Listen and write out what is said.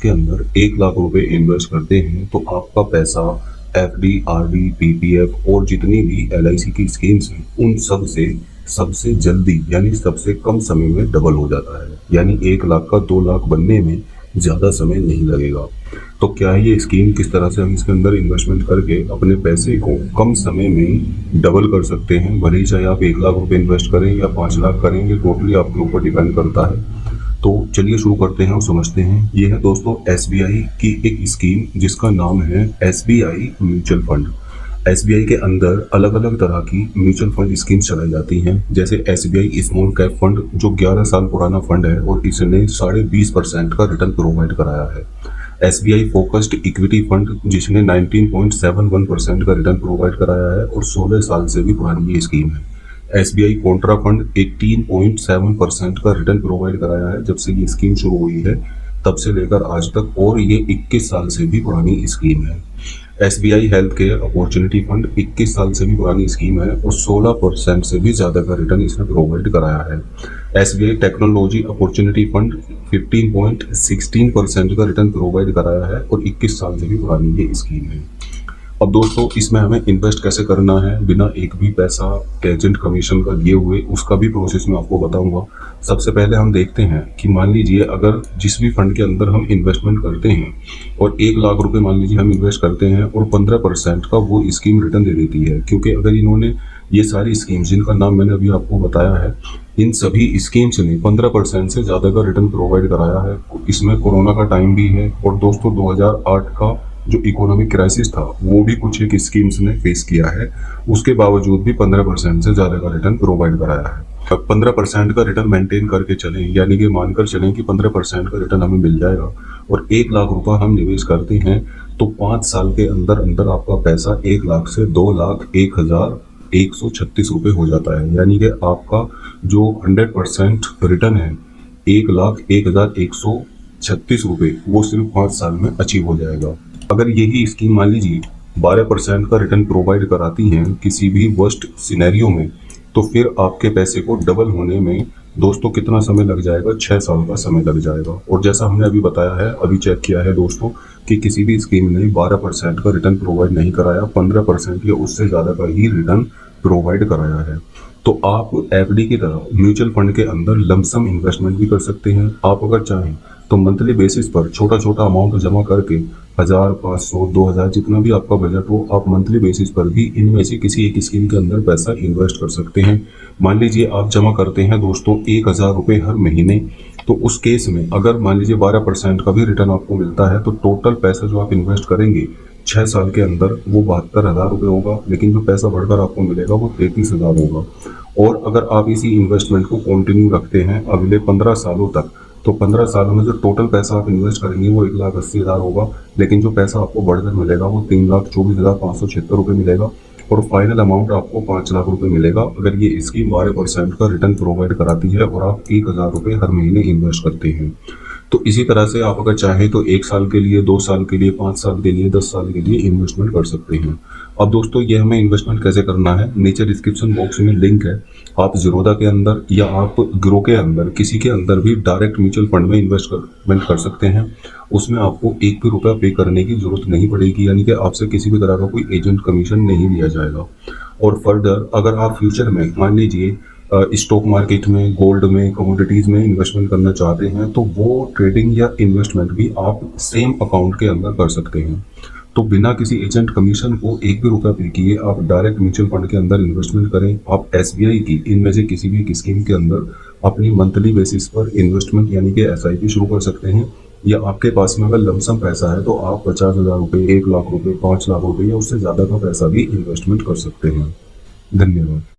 इसके अंदर 1 लाख रुपए इन्वेस्ट करते हैं तो आपका पैसा एफडी, आरडी, पीपीएफ और जितनी भी एलआईसी की स्कीम्स हैं उन सब से सबसे जल्दी यानी सबसे कम समय में डबल हो जाता है। यानी 1 लाख का 2 लाख बनने में ज़्यादा समय नहीं लगेगा। तो क्या है ये स्कीम, किस तरह से हम इसके अंदर इन्वेस्टमेंट करके अपने पैसे को कम समय में डबल कर सकते हैं। भले ही चाहे आप 1 लाख रुपए इन्वेस्ट करें या 5 लाख करेंगे, टोटली आपके ऊपर डिपेंड करता है। तो चलिए शुरू करते हैं और समझते हैं। ये है दोस्तों एसबीआई की एक स्कीम जिसका नाम है एसबीआई म्यूचुअल फंड। एसबीआई के अंदर अलग अलग तरह की म्यूचुअल फंड स्कीम चलाई जाती हैं, जैसे एसबीआई स्मॉल कैप फंड जो 11 साल पुराना फंड है और इसने 20.5% का रिटर्न प्रोवाइड कराया है। एसबीआई फोकस्ड इक्विटी फंड जिसने 19.71% का रिटर्न प्रोवाइड कराया है और 16 साल से भी पुरानी ये स्कीम है। एसबीआई कॉन्ट्रा फंड 18.7% का रिटर्न प्रोवाइड कराया है जब से ये स्कीम शुरू हुई है तब से लेकर आज तक, और ये 21 साल से भी पुरानी स्कीम है। SBI health care opportunity fund 21 साल से भी पुरानी स्कीम है और 16% से भी ज़्यादा का रिटर्न इसने प्रोवाइड कराया है। एसबीआई टेक्नोलॉजी अपॉर्चुनिटी फंड 15.16% का रिटर्न प्रोवाइड कराया है और 21 साल से भी पुरानी ये स्कीम है। अब दोस्तों इसमें हमें इन्वेस्ट कैसे करना है बिना एक भी पैसा एजेंट कमीशन का लिए हुए, उसका भी प्रोसेस मैं आपको बताऊंगा। सबसे पहले हम देखते हैं कि मान लीजिए अगर जिस भी फंड के अंदर हम इन्वेस्टमेंट करते हैं और 1 लाख रुपए मान लीजिए हम इन्वेस्ट करते हैं और 15% का वो स्कीम रिटर्न दे देती है, क्योंकि अगर इन्होंने ये सारी स्कीम्स जिनका नाम मैंने अभी आपको बताया है इन सभी स्कीम्स ने 15% से ज़्यादा का रिटर्न प्रोवाइड कराया है। इसमें कोरोना का टाइम भी है और दोस्तों 2008 का जो इकोनॉमिक क्राइसिस था वो भी कुछ एक स्कीम्स ने फेस किया है, उसके बावजूद भी 15% से ज़्यादा का रिटर्न प्रोवाइड कराया है। 15% का रिटर्न मेंटेन करके चलें, यानी कि मानकर चलें कि 15% का रिटर्न हमें मिल जाएगा और 1 लाख रुपया हम निवेश करते हैं तो 5 साल के अंदर अंदर आपका पैसा 1 लाख से 2,01,136 रुपये हो जाता है। यानी कि आपका जो 100% रिटर्न है 1,01,136 रुपये वो सिर्फ 5 साल में अचीव हो जाएगा। अगर यही स्कीम मान लीजिए 12% का रिटर्न प्रोवाइड कराती हैं किसी भी वर्स्ट सिनेरियो में, तो फिर आपके पैसे को डबल होने में दोस्तों कितना समय लग जाएगा? 6 साल का समय लग जाएगा। और जैसा हमने अभी बताया है, अभी चेक किया है दोस्तों कि किसी भी स्कीम ने 12% का रिटर्न प्रोवाइड नहीं कराया, 15% या उससे ज़्यादा का ही रिटर्न प्रोवाइड कराया है। तो आप एफडी की तरह म्यूचुअल फंड के अंदर लमसम इन्वेस्टमेंट भी कर सकते हैं। आप अगर चाहें तो मंथली बेसिस पर छोटा छोटा अमाउंट जमा करके 1000, 500, 2000 जितना भी आपका बजट हो, आप मंथली बेसिस पर भी इनमें से किसी एक स्कीम के अंदर पैसा इन्वेस्ट कर सकते हैं। मान लीजिए आप जमा करते हैं दोस्तों 1000 रुपये हर महीने, तो उस केस में अगर मान लीजिए 12% का भी रिटर्न आपको मिलता है तो टोटल पैसा जो आप इन्वेस्ट करेंगे 6 साल के अंदर वो 72,000 रुपये होगा, लेकिन जो पैसा बढ़कर आपको मिलेगा वो 33,000 होगा। और अगर आप इसी इन्वेस्टमेंट को कंटिन्यू रखते हैं अगले 15 सालों तक, तो 15 सालों में जो टोटल पैसा आप इन्वेस्ट करेंगे वो 1,80,000 होगा, लेकिन जो पैसा आपको बढ़कर मिलेगा वो 3,24,576 रुपये मिलेगा और फाइनल अमाउंट आपको 5 लाख रुपये मिलेगा अगर ये स्कीम 12% का रिटर्न प्रोवाइड कराती है और आप 1,000 रुपये हर महीने इन्वेस्ट करते हैं। तो इसी तरह से आप अगर चाहें तो 1 साल के लिए, 2 साल के लिए, 5 साल के लिए, 10 साल के लिए इन्वेस्टमेंट कर सकते हैं। अब दोस्तों ये हमें इन्वेस्टमेंट कैसे करना है, नीचे डिस्क्रिप्शन बॉक्स में लिंक है। आप ज़ीरोधा के अंदर या आप ग्रो के अंदर किसी के अंदर भी डायरेक्ट म्यूचुअल फंड में इन्वेस्टमेंट कर सकते हैं। उसमें आपको 1 भी रुपया पे करने की जरूरत नहीं पड़ेगी, यानी कि आपसे किसी भी तरह का कोई एजेंट कमीशन नहीं लिया जाएगा। और फर्दर अगर आप फ्यूचर में मान लीजिए स्टॉक मार्केट में, गोल्ड में, कमोडिटीज़ में इन्वेस्टमेंट करना चाहते हैं तो वो ट्रेडिंग या इन्वेस्टमेंट भी आप सेम अकाउंट के अंदर कर सकते हैं। तो बिना किसी एजेंट कमीशन को 1 भी रुपया पे किए आप डायरेक्ट म्यूचुअल फंड के अंदर इन्वेस्टमेंट करें। आप एसबीआई की इनमें से किसी भी एक स्कीम के अंदर अपनी मंथली बेसिस पर इन्वेस्टमेंट यानी कि एसआईपी शुरू कर सकते हैं। या आपके पास में अगर लमसम पैसा है तो आप 50,000 रुपये, 1 लाख रुपये, 5 लाख रुपये या उससे ज़्यादा का पैसा भी इन्वेस्टमेंट कर सकते हैं। धन्यवाद।